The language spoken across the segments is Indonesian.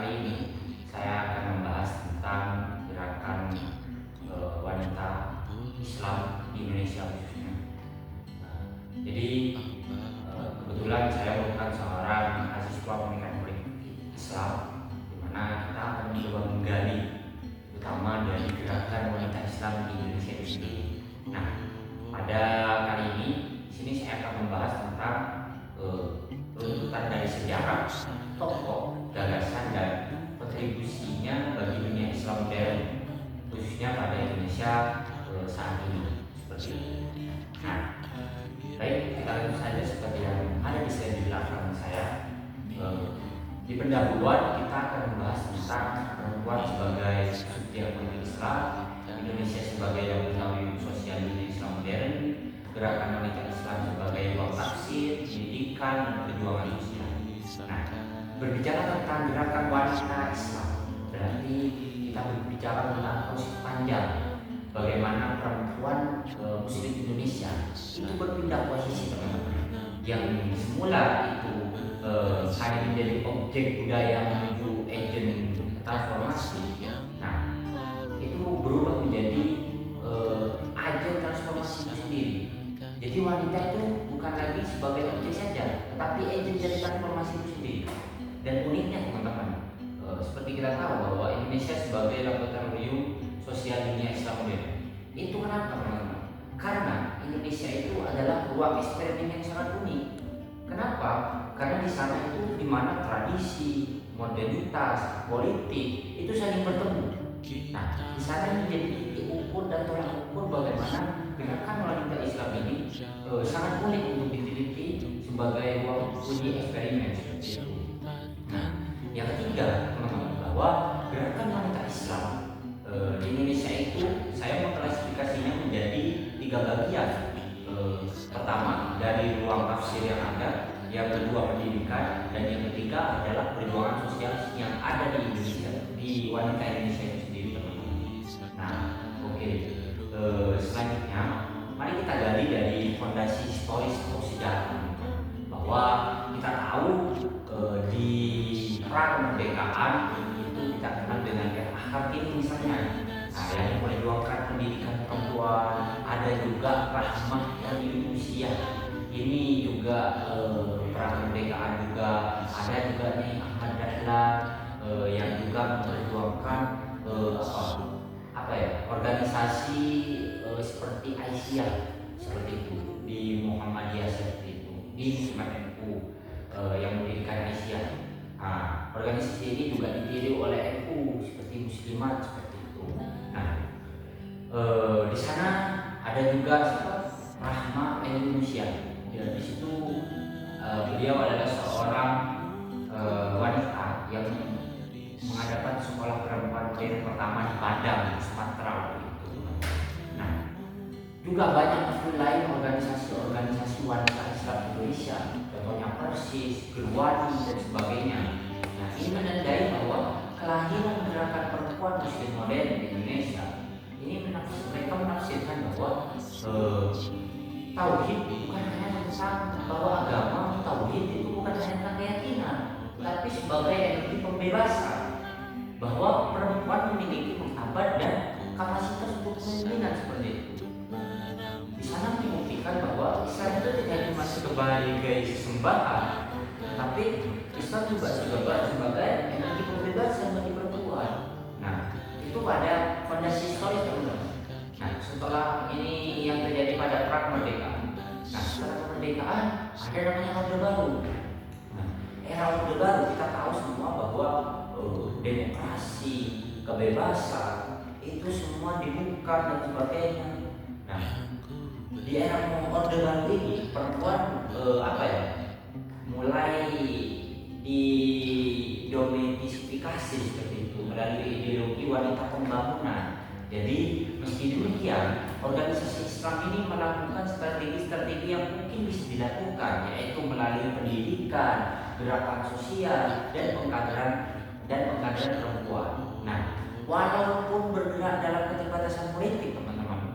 kali ini saya akan membahas tentang gerakan wanita Islam di Indonesia khususnya. Nah, jadi kebetulan saya merupakan seorang mahasiswa pendidikan politik Islam, di mana kita akan mencoba menggali terutama dari gerakan wanita Islam di Indonesia itu sendiri. Nah, pada kali ini di sini saya akan membahas tentang runtutan dari sejarah, tokoh, gagasan dan kontribusinya bagi dunia Islam modern, khususnya pada Indonesia saat ini. Seperti itu. Nah, baik, kita langsung saja seperti yang ada di slide di belakang saya. Di pendahuluan kita akan membahas tentang perempuan sebagai subjek politik Islam, Indonesia sebagai laboratorium sosial dunia Islam modern, gerakan wanita Islam sebagai ruang tafsir, pendidikan, dan perjuangan sosial. Nah, berbicara tentang gerakan wanita Islam, berarti kita berbicara tentang proses panjang bagaimana perempuan Muslim Indonesia itu berpindah posisi, teman-teman, yang semula itu hanya menjadi objek budaya menuju agen transformasi. Nah, itu berubah menjadi agen transformasi itu sendiri. Jadi wanita itu bukan lagi sebagai objek saja, tetapi agen dari transformasi itu sendiri. Dan uniknya, teman-teman, seperti kita tahu bahwa Indonesia sebagai laboratorium sosial dunia Islam modern. Itu kenapa, teman-teman? Karena Indonesia itu adalah ruang eksperimen yang sangat unik. Kenapa? Karena di sana itu di mana tradisi, modernitas, politik itu saling bertemu. Nah, di sana menjadi titik ukur dan tolak ukur bagaimana gerakan wanita Islam ini sangat unik untuk diteliti sebagai ruang uji eksperimen seperti itu. Nah, yang ketiga, teman-teman, bahwa gerakan wanita Islam di Indonesia itu saya mengklasifikasinya menjadi 3 bagian. Pertama, dari ruang tafsir yang ada, yang kedua pendidikan, dan yang ketiga adalah perjuangan sosial yang ada di Indonesia, di wanita Indonesia itu sendiri, teman-teman. Nah, oke. Selanjutnya, mari kita gali dari fondasi historis atau sejarah, teman-teman, bahwa kita tahu di pra kemerdekaan itu kita kenal dengan era Kartini misalnya. Nah, yang memperjuangkan pendidikan perempuan, ada juga Rahmah dari usia. Ini juga pra kemerdekaan juga ada juga nih Ahmad Dahlan yang juga memperjuangkan organisasi seperti Aisyah seperti itu, di Muhammadiyah seperti itu, di Muslimat NU yang mendirikan Aisyah. Nah, organisasi ini juga didiri oleh NU seperti Muslimat seperti itu. Nah, di sana ada juga Rahma Indonesia. Ya, di situ beliau adalah seorang wanita yang mengadakan sekolah perempuan modern pertama di Padang, Sumatera waktu itu. Nah, juga banyak lain organisasi-organisasi wanita Islam Indonesia, contohnya Persis, Gerwani, dan sebagainya. Nah, ini menandai bahwa kelahiran gerakan perempuan Muslim modern di Indonesia ini mereka menafsirkan bahwa tauhid bukan hanya tentang bahwa agama, tauhid itu bukan hanya tentang keyakinan, tapi sebagai energi pembebasan, bahwa perempuan memiliki martabat dan kapasitas untuk kepemimpinan seperti itu. Di sana membuktikan bahwa Islam itu tidak cuma sebagai sesembahan, tapi Islam juga sebagai energi pembebasan bagi perempuan. Nah, itu pada fondasi historis, teman-teman. Nah, setelah ini yang terjadi pada pra kemerdekaan. Nah, setelah kemerdekaan ada namanya Orde Baru. Nah, era Orde Baru kita tahu semua bahwa demokrasi, kebebasan itu semua dibuka dan sebagainya. Nah, di era Orde Baru ini perempuan mulai didomestifikasi seperti itu melalui ideologi wanita pembangunan. Jadi meski demikian, organisasi Islam ini melakukan strategi-strategi yang mungkin bisa dilakukan, yaitu melalui pendidikan, gerakan sosial, dan pengkaderan perempuan. Nah, walaupun bergerak dalam keterbatasan politik, teman-teman,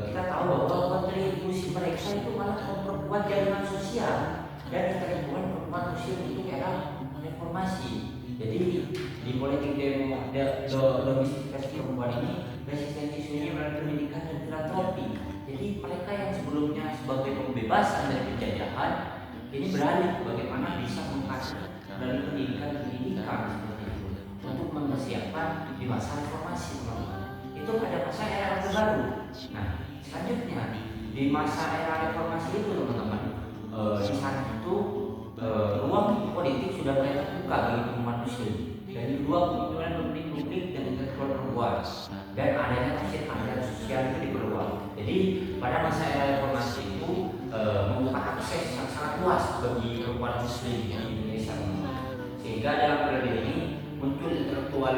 kita tahu bahwa kontribusi mereka itu malah memperkuat jaringan sosial dan keterhubungan perempuan Muslim itu era reformasi. Jadi di politik domestikasi perempuan ini resistensi isunya melalui pendidikan dan filantropi. Jadi mereka yang sebelumnya sebagai pembebasan dari penjajahan ini beralih bagaimana bisa mengkaji melalui pendidikan seperti itu untuk mempersiapkan di masa reformasi, teman-teman. Itu pada masa era Orde Baru. Nah, selanjutnya di masa era reformasi itu, teman-teman, di saat itu ruang politik sudah mulai terbuka bagi umat muslim dan ruang kepemimpinan publik dan intelektual perempuan, dan adanya tafsir aliran sosial itu diperluas. Jadi pada masa era reformasi itu membuka akses yang sangat luas bagi perempuan muslim di Indonesia, sehingga dalam periode ini muncul intelektual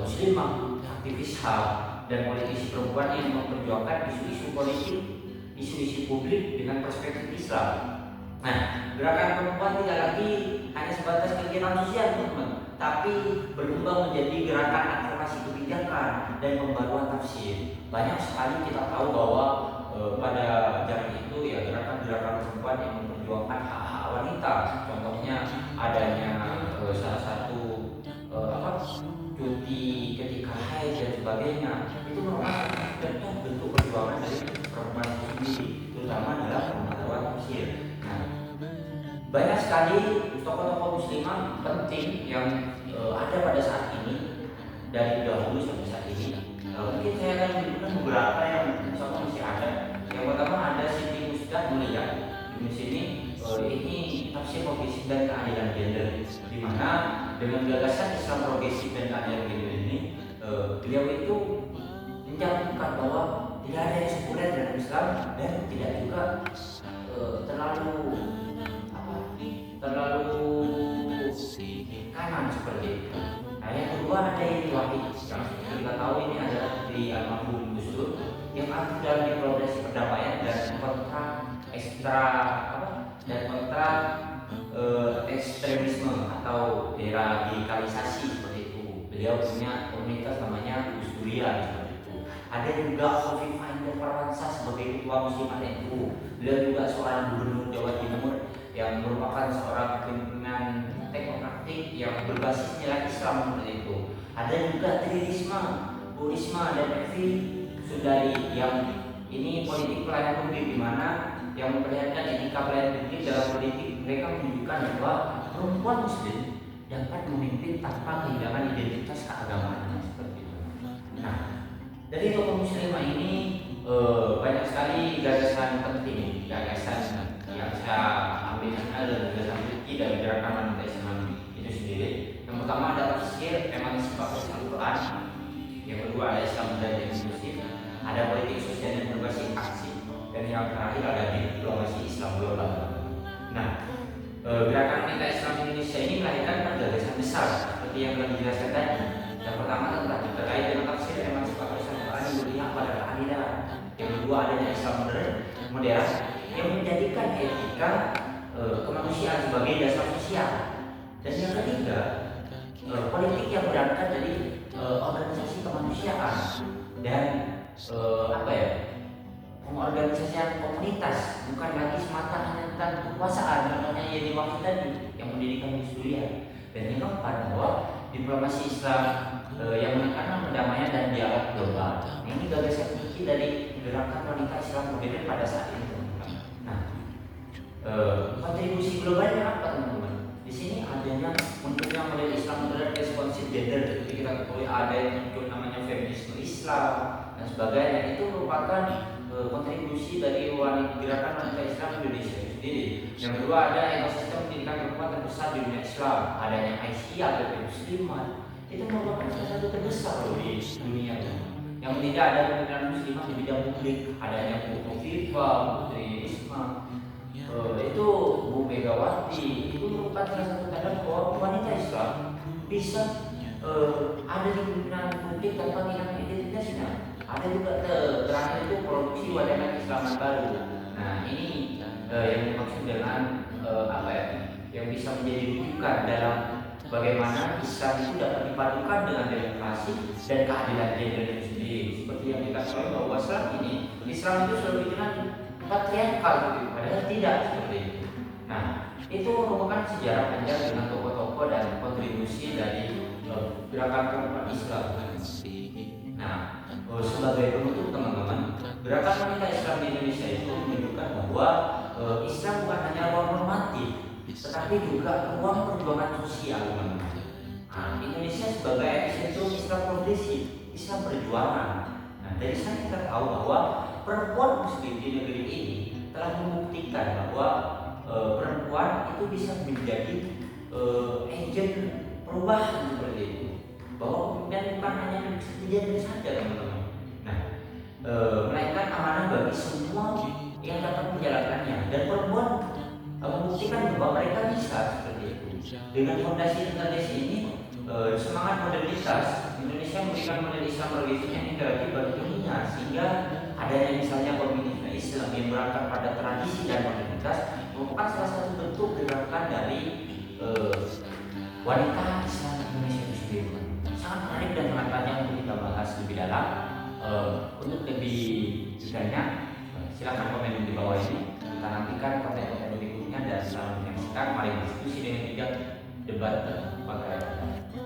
muslimah, aktivis HAM, dan politisi perempuan yang memperjuangkan isu-isu politik, isu-isu publik dengan perspektif Islam. Nah, gerakan perempuan tidak lagi hanya sebatas kegiatan sosial, teman-teman, tapi berkembang menjadi gerakan advokasi kebijakan dan pembaruan tafsir. Banyak sekali kita tahu bahwa pada zaman itu ya gerakan-gerakan perempuan yang memperjuangkan hak-hak wanita. Contohnya adanya salah satu cuti ketika haid dan sebagainya. Itu merupakan bentuk perjuangan dari perempuan itu sendiri, terutama dalam pembaruan tafsir. Banyak sekali tokoh-tokoh muslimah penting yang ada pada saat ini dari dahulu sampai saat ini. Mungkin saya akan menyebutkan beberapa yang contoh masih ada. Yang pertama ada Siti Musdah Mulia di sini. Ini tafsir progresif dan keadilan gender, di mana dengan gagasan Islam progresif dan keadilan gender ini, beliau itu mencantumkan bahwa tidak ada yang sekuler dalam Islam dan tidak juga terlalu kanan seperti itu. Nah, yang kedua ada Yeni Wahid, yang kita tahu ini adalah di almarhum Gus Dur, yang aktif dalam diplomasi perdamaian dan kontra ekstremisme atau deradikalisasi seperti itu. Beliau punya komunitas namanya Gus Durian seperti itu. Ada juga Khofifah Indar Parawansa sebagai ketua Muslimat NU. Beliau juga seorang gubernur Jawa Timur yang merupakan seorang pimpinan teknokratik yang berbasis nilai Islam seperti itu. Ada juga Tri Risma, Bu Risma, dan Evi Sundari yang ini politik pelayanan publik, di mana yang memperlihatkan etika pelayanan publik dalam politik. Mereka menunjukkan bahwa perempuan muslim dapat memimpin tanpa kehilangan identitas keagamaan seperti itu. Nah, dari tokoh muslimah ini banyak sekali gagasan penting, gagasan yang saya ambil dan gagasan fikih dari gerakan wanita Islam itu sendiri. Yang pertama ada tafsir emansipasi Al-Quran, yang kedua ada Islam dan inklusif, ada politik sosial dan berbasis aksi, dan yang terakhir ada diplomasi Islam global. Nah, gerakan wanita Islam Indonesia ini melahirkan gagasan besar seperti yang telah dijelaskan tadi. Yang pertama tentang terkait dengan tafsir emansipasi Al-Quran yang berpihak pada keadilan. Yang kedua adanya Islam modern yang menjadikan etika kemanusiaan sebagai dasar sosial. Dan yang ketiga, politik yang berangkat dari organisasi kemanusiaan dan pengorganisasian komunitas, bukan lagi semata hanya tentang kekuasaan. Contohnya Yeni Wahid tadi yang mendirikan Gus Durian. Dan yang keempat, bahwa diplomasi Islam yang menekankan perdamaian dan dialog global. Ini gagasan kunci dari gerakan wanita Islam modern pada saat itu. Nah, kontribusi globalnya apa, teman-teman? Di sini adanya munculnya model Islam modern responsif gender. Jadi kita ketahui ada yang muncul namanya feminisme Islam dan sebagainya. Itu merupakan kontribusi dari gerakan wanita Islam Indonesia itu sendiri. Yang kedua ada ekosistem pendidikan perempuan terbesar di dunia Islam. Adanya Aisyah atau Muslimat. Itu merupakan salah satu terbesar di dunia itu. Yang tidak ada pemimpinan muslimah di bidang publik, adanya Bu Khofifah, Putri Risma, itu Bu Megawati, itu merupakan salah satu tanda bahwa wanita Islam bisa ada di pemimpinan publik tanpa kehilangan identitasnya. Ada juga terakhir itu produksi wacana Islaman baru. Nah, ini yang dimaksud dengan yang bisa menjadi rujukan dalam bagaimana Islam itu dapat dipadukan dengan demokrasi dan keadilan gender itu sendiri. Seperti yang dikatakan bahwa Islam itu selalu dikenal patriarkal, padahal tidak seperti itu. Nah, itu merupakan sejarah panjang dengan tokoh-tokoh dan kontribusi dari gerakan perempuan Islam. Nah, sebagai penutup teman-teman, gerakan wanita Islam di Indonesia itu menunjukkan bahwa Islam bukan hanya ruang normatif, tetapi juga ruang perjuangan sosial, teman-teman. Nah, Indonesia sebagai epicentrum Islam progresif, Islam perjuangan. Nah, dari sana kita tahu bahwa perempuan Muslim di negeri ini telah membuktikan bahwa perempuan itu bisa menjadi agent perubahan seperti itu. Bahwa kemudian bukan hanya kejadian saja, teman-teman. Nah, melainkan amanah bagi semua yang dapat menjalankannya, dan perempuan membuktikan bahwa mereka bisa seperti itu. Dengan fondasi ini, semangat modernitas Indonesia memberikan model Islam progresif yang integratif bagi dunia, sehingga adanya misalnya feminisme Islam yang berangkat pada tradisi dan modernitas merupakan salah satu bentuk gerakan dari wanita Islam Indonesia itu sendiri. Sangat menarik dan sangat panjang untuk kita bahas lebih dalam. Untuk lebih detailnya, silakan komen di bawah ini. Kita nantikan konten-konten berikutnya, dan selamat menyaksikan. Mari diskusi dengan bijak, debat pakai.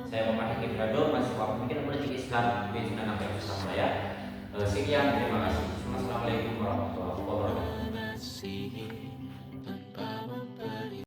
Saya Muhammad Hakim Radul, mahasiswa Pemikiran Politik Islam Universitas Ampel Surabaya. Sekian, terima kasih. Assalamualaikum warahmatullahi wabarakatuh.